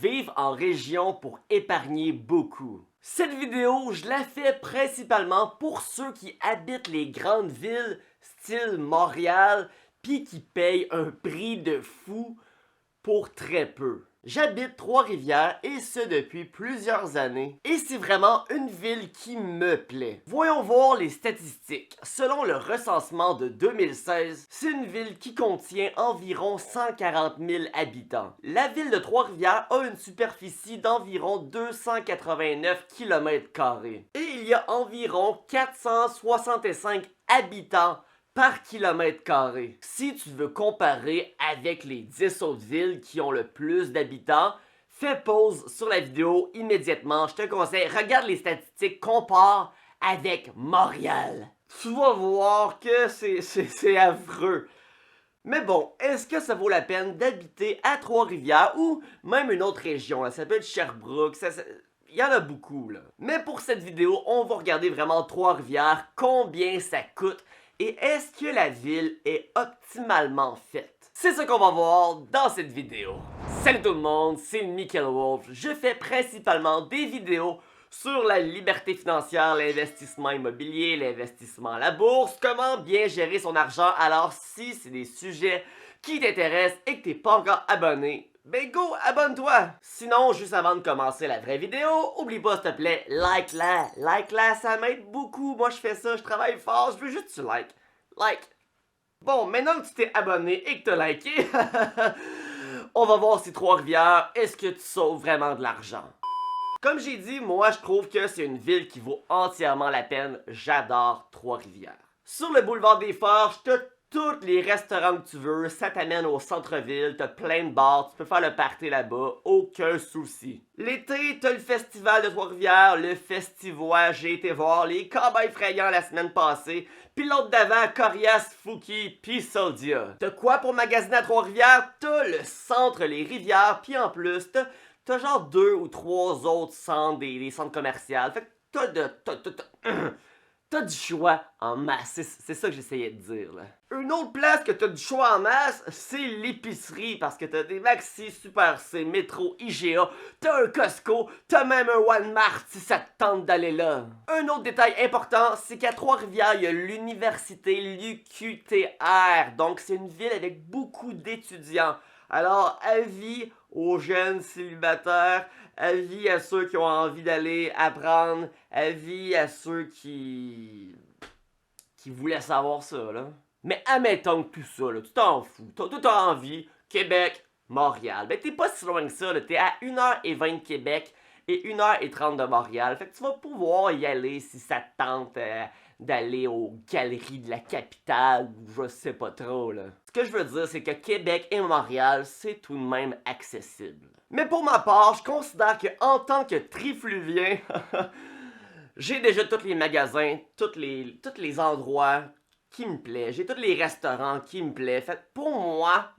vivre en région pour épargner beaucoup. Cette vidéo, je la fais principalement pour ceux qui habitent les grandes villes, style Montréal, puis qui payent un prix de fou pour très peu. J'habite Trois-Rivières et ce depuis plusieurs années et c'est vraiment une ville qui me plaît. Voyons voir les statistiques. Selon le recensement de 2016, c'est une ville qui contient environ 140 000 habitants. La ville de Trois-Rivières a une superficie d'environ 289 km² et il y a environ 465 habitants par kilomètre carré. Si tu veux comparer avec les 10 autres villes qui ont le plus d'habitants, fais pause sur la vidéo immédiatement. Je te conseille, regarde les statistiques, compare avec Montréal. Tu vas voir que c'est affreux. Mais bon, est-ce que ça vaut la peine d'habiter à Trois-Rivières ou même une autre région? Là, ça peut être Sherbrooke, il y en a beaucoup là. Mais pour cette vidéo, on va regarder vraiment Trois-Rivières, combien ça coûte. Et est-ce que la ville est optimalement faite? C'est ce qu'on va voir dans cette vidéo. Salut tout le monde, c'est Michael Wolf. Je fais principalement des vidéos sur la liberté financière, l'investissement immobilier, l'investissement à la bourse, comment bien gérer son argent. Alors si c'est des sujets qui t'intéressent et que t'es pas encore abonné, ben go, abonne-toi! Sinon, juste avant de commencer la vraie vidéo, oublie pas s'il te plaît, like-la, ça m'aide beaucoup. Moi je fais ça, je travaille fort, je veux juste que tu like. Bon, maintenant que tu t'es abonné et que t'as liké, on va voir si Trois-Rivières, est-ce que tu sauves vraiment de l'argent? Comme j'ai dit, moi je trouve que c'est une ville qui vaut entièrement la peine. J'adore Trois-Rivières. Sur le boulevard des Forges, t'as tous les restaurants que tu veux, ça t'amène au centre-ville, t'as plein de bars, tu peux faire le party là-bas, aucun souci. L'été, t'as le festival de Trois-Rivières, le Festivois, j'ai été voir les Cowboys Frayants la semaine passée, puis l'autre d'avant, Corias, Fouki, puis Soldia. T'as quoi pour magasiner à Trois-Rivières? T'as le centre Les Rivières, puis en plus, t'as genre 2 ou 3 autres centres, des centres commerciaux. Fait que t'as du choix en masse, c'est ça que j'essayais de dire là. Une autre place que t'as du choix en masse, c'est l'épicerie, parce que t'as des Maxi, Super C, Métro, IGA, t'as un Costco, t'as même un Walmart si ça te tente d'aller là. Un autre détail important, c'est qu'à Trois-Rivières, il y a l'université l'UQTR, donc c'est une ville avec beaucoup d'étudiants. Alors, avis aux jeunes célibataires, avis à ceux qui ont envie d'aller apprendre, avis à ceux qui voulaient savoir ça, là. Mais admettons que tout ça, là, tu t'en fous, t'as envie, Québec, Montréal. Ben t'es pas si loin que ça, là, t'es à 1h20 de Québec et 1h30 de Montréal. Fait que tu vas pouvoir y aller si ça te tente d'aller aux galeries de la capitale ou je sais pas trop là. Ce que je veux dire, c'est que Québec et Montréal, c'est tout de même accessible. Mais pour ma part, je considère que en tant que trifluvien, j'ai déjà tous les magasins, tous les endroits qui me plaisent, j'ai tous les restaurants qui me plaisent. Fait que pour moi,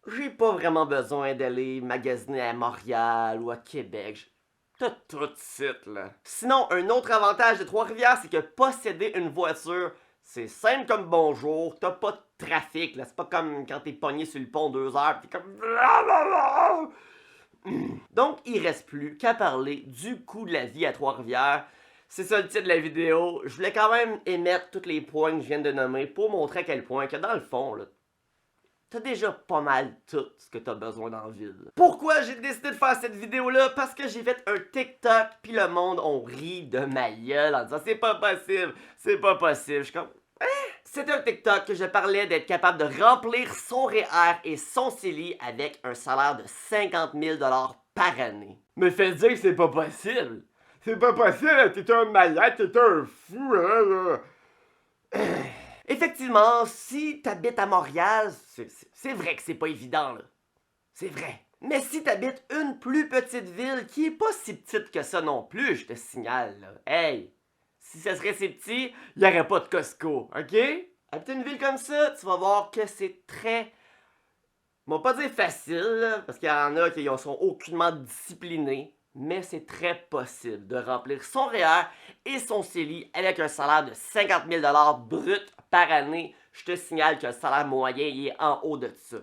j'ai pas vraiment besoin d'aller magasiner à Montréal ou à Québec. T'as tout de suite, là. Sinon, un autre avantage de Trois-Rivières, c'est que posséder une voiture, c'est simple comme bonjour, t'as pas de trafic, là. C'est pas comme quand t'es pogné sur le pont 2 heures, pis t'es comme... Donc, il reste plus qu'à parler du coût de la vie à Trois-Rivières. C'est ça le titre de la vidéo. Je voulais quand même émettre tous les points que je viens de nommer pour montrer à quel point que dans le fond, là, t'as déjà pas mal tout ce que t'as besoin dans la ville. Pourquoi j'ai décidé de faire cette vidéo-là? Parce que j'ai fait un TikTok, puis le monde, on rit de ma gueule en disant « C'est pas possible, c'est pas possible. » Je suis comme « Hein? » C'était un TikTok que je parlais d'être capable de remplir son REER et son CELI avec un salaire de 50 000 $ par année. Me fait dire que c'est pas possible. C'est pas possible, t'es un malade, t'es un fou, hein, là. Effectivement, si t'habites à Montréal, c'est vrai que c'est pas évident, là. C'est vrai. Mais si t'habites une plus petite ville qui est pas si petite que ça non plus, je te signale, là. Hey, si ça serait si petit, y aurait pas de Costco, ok? Habiter une ville comme ça, tu vas voir que c'est très... On va pas dire facile, là, parce qu'il y en a qui sont aucunement disciplinés, mais c'est très possible de remplir son REER et son CELI avec un salaire de 50 000 $ brut par année. Je te signale que le salaire moyen il est en haut de ça.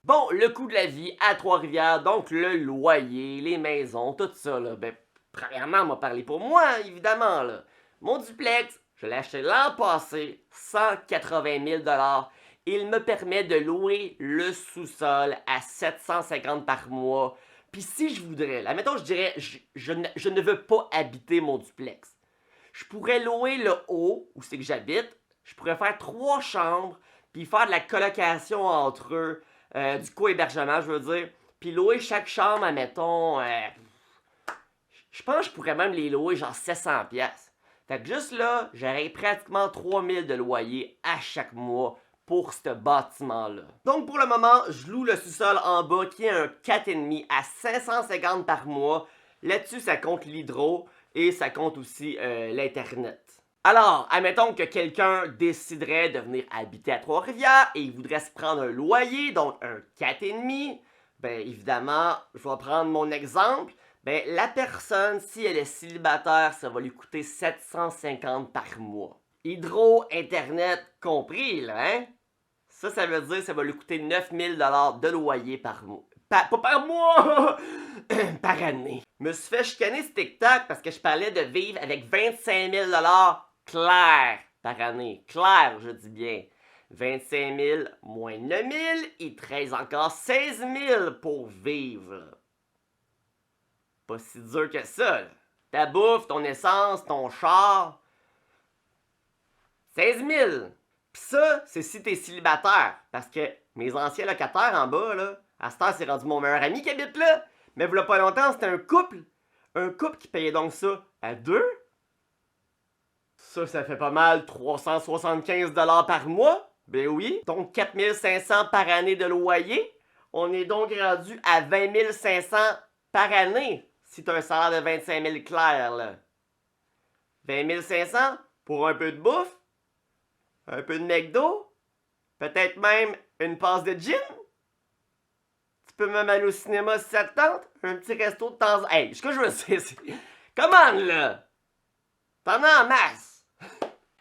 Bon, le coût de la vie à Trois-Rivières, donc le loyer, les maisons, tout ça, là, ben, premièrement, on m'a parlé pour moi, évidemment, là. Mon duplex, je l'ai acheté l'an passé, 180 000 $. Il me permet de louer le sous-sol à 750 par mois. Puis si je voudrais, là, mettons, je dirais, je ne veux pas habiter mon duplex. Je pourrais louer le haut, où c'est que j'habite. Je pourrais faire 3 chambres, puis faire de la colocation entre eux, du co-hébergement, je veux dire. Puis louer chaque chambre, admettons, je pense que je pourrais même les louer genre 700 pièces. Fait que juste là, j'aurais pratiquement 3000 de loyer à chaque mois pour ce bâtiment-là. Donc pour le moment, je loue le sous-sol en bas qui est un 4,5 à 550 par mois. Là-dessus, ça compte l'hydro et ça compte aussi l'Internet. Alors, admettons que quelqu'un déciderait de venir habiter à Trois-Rivières et il voudrait se prendre un loyer, donc un 4,5. Ben évidemment, je vais prendre mon exemple. Ben la personne, si elle est célibataire, ça va lui coûter 750 par mois. Hydro, Internet compris, là, hein? Ça veut dire que ça va lui coûter 9000 $ de loyer par mois. Pas par mois! Par année. Je me suis fait chicaner ce TikTok parce que je parlais de vivre avec 25 000 $ clair par année. Clair, je dis bien. 25 000 moins 9 000, il te reste encore 16 000 pour vivre. Pas si dur que ça, là. Ta bouffe, ton essence, ton char. 16 000. Pis ça, c'est si t'es célibataire. Parce que mes anciens locataires en bas, là, à cette heure, c'est rendu mon meilleur ami qui habite là. Mais voilà pas longtemps, c'était un couple. Un couple qui payait donc ça à 2. Ça fait pas mal 375 $ par mois. Ben oui. Donc 4500 par année de loyer. On est donc rendu à 20 500 par année. Si t'as un salaire de 25 000 clair, là. 20 500 pour un peu de bouffe. Un peu de McDo. Peut-être même une passe de gin. Tu peux même aller au cinéma si ça te tente. Un petit resto de temps en temps. Hey, ce que je veux dire, c'est... Comment là? T'en as en masse.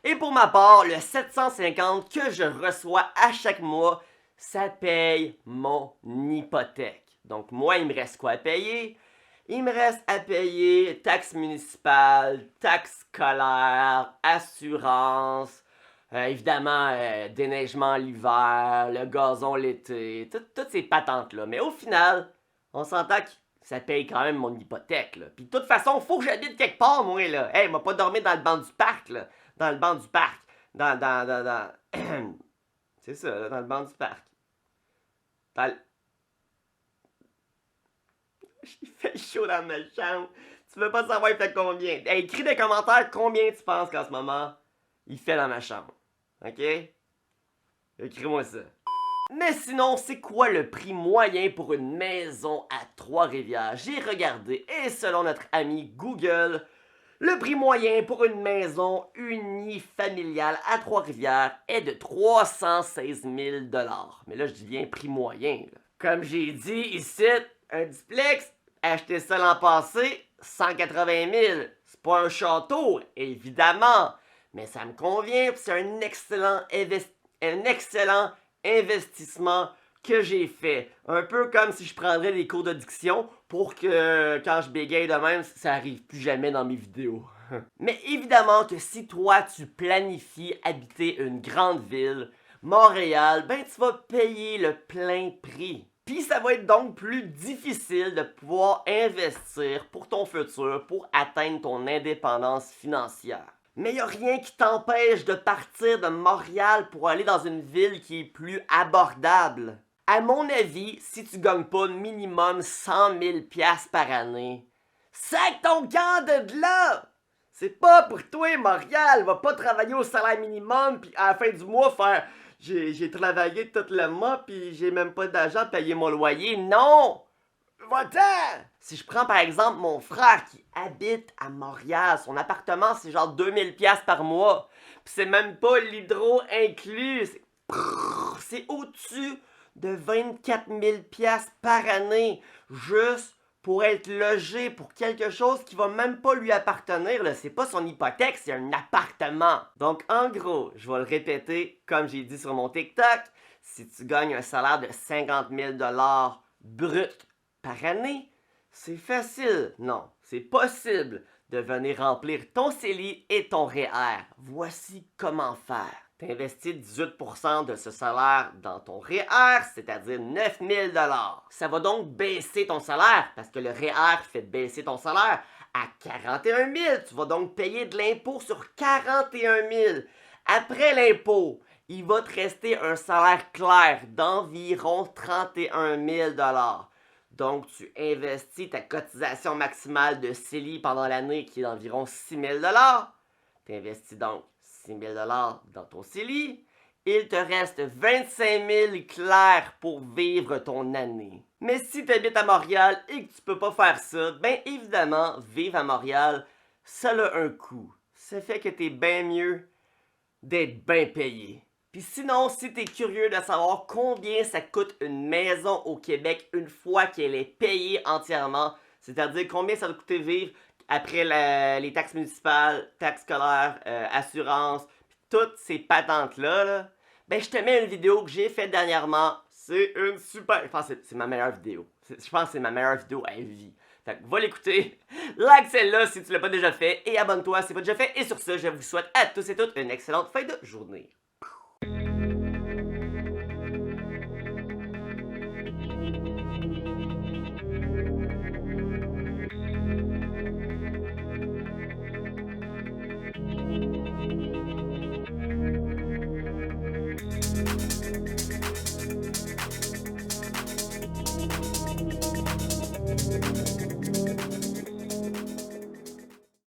Et pour ma part, le 750 que je reçois à chaque mois, ça paye mon hypothèque. Donc moi, il me reste quoi à payer? Il me reste à payer taxes municipales, taxes scolaires, assurance, évidemment, déneigement l'hiver, le gazon l'été, toutes ces patentes-là. Mais au final, on s'entend que ça paye quand même mon hypothèque, là. Puis de toute façon, faut que j'habite quelque part, moi, là. Hey, m'a pas dormi dans le banc du parc, là. Dans le banc du parc. C'est ça, là, dans le banc du parc. Il fait chaud dans ma chambre. Tu veux pas savoir il fait combien. Hey, écris des commentaires combien tu penses qu'en ce moment il fait dans ma chambre. OK? Écris-moi ça. Mais sinon, c'est quoi le prix moyen pour une maison à Trois-Rivières? J'ai regardé et selon notre ami Google, le prix moyen pour une maison unifamiliale à Trois-Rivières est de 316 000 $. Mais là, je dis bien prix moyen, là. Comme j'ai dit ici, un duplex, acheté ça l'an passé, 180 000. C'est pas un château, évidemment. Mais ça me convient, c'est un excellent investissement que j'ai fait. Un peu comme si je prendrais des cours de diction pour que quand je bégaye de même, ça arrive plus jamais dans mes vidéos. Mais évidemment que si toi tu planifies habiter une grande ville, Montréal, ben tu vas payer le plein prix. Puis ça va être donc plus difficile de pouvoir investir pour ton futur, pour atteindre ton indépendance financière. Mais il n'y a rien qui t'empêche de partir de Montréal pour aller dans une ville qui est plus abordable. À mon avis, si tu gagnes pas minimum 100 000 $ par année, sac ton camp de là! C'est pas pour toi, Montréal! Va pas travailler au salaire minimum puis à la fin du mois faire « J'ai travaillé tout le mois puis j'ai même pas d'argent pour payer mon loyer. » Non! Va-t'en! Si je prends par exemple mon frère qui habite à Montréal, son appartement c'est genre 2000 $ par mois. Puis c'est même pas l'hydro inclus. C'est au-dessus de 24 000 $ par année. Juste pour être logé pour quelque chose qui va même pas lui appartenir. C'est pas son hypothèque, c'est un appartement. Donc en gros, je vais le répéter comme j'ai dit sur mon TikTok. Si tu gagnes un salaire de 50 000 $ brut par année, c'est facile, non, c'est possible de venir remplir ton CELI et ton REER. Voici comment faire. Tu investis 18% de ce salaire dans ton REER, c'est-à-dire 9 000 $. Ça va donc baisser ton salaire, parce que le REER fait baisser ton salaire à 41 000. Tu vas donc payer de l'impôt sur 41 000. Après l'impôt, il va te rester un salaire clair d'environ 31 000 $. Donc, tu investis ta cotisation maximale de CELI pendant l'année qui est d'environ 6 000 $. Tu investis donc 6 000 $ dans ton CELI. Il te reste 25 000 clairs pour vivre ton année. Mais si tu habites à Montréal et que tu peux pas faire ça, bien évidemment, vivre à Montréal, ça a un coût. Ça fait que tu es bien mieux d'être bien payé. Puis sinon, si t'es curieux de savoir combien ça coûte une maison au Québec une fois qu'elle est payée entièrement, c'est-à-dire combien ça va coûter vivre après les taxes municipales, taxes scolaires, assurance, toutes ces patentes-là, ben je te mets une vidéo que j'ai faite dernièrement. C'est une super... Je pense que c'est ma meilleure vidéo. Je pense que c'est ma meilleure vidéo à vie. Fait que va l'écouter, like celle-là si tu l'as pas déjà fait, et abonne-toi si c'est pas déjà fait. Et sur ce, je vous souhaite à tous et toutes une excellente fin de journée.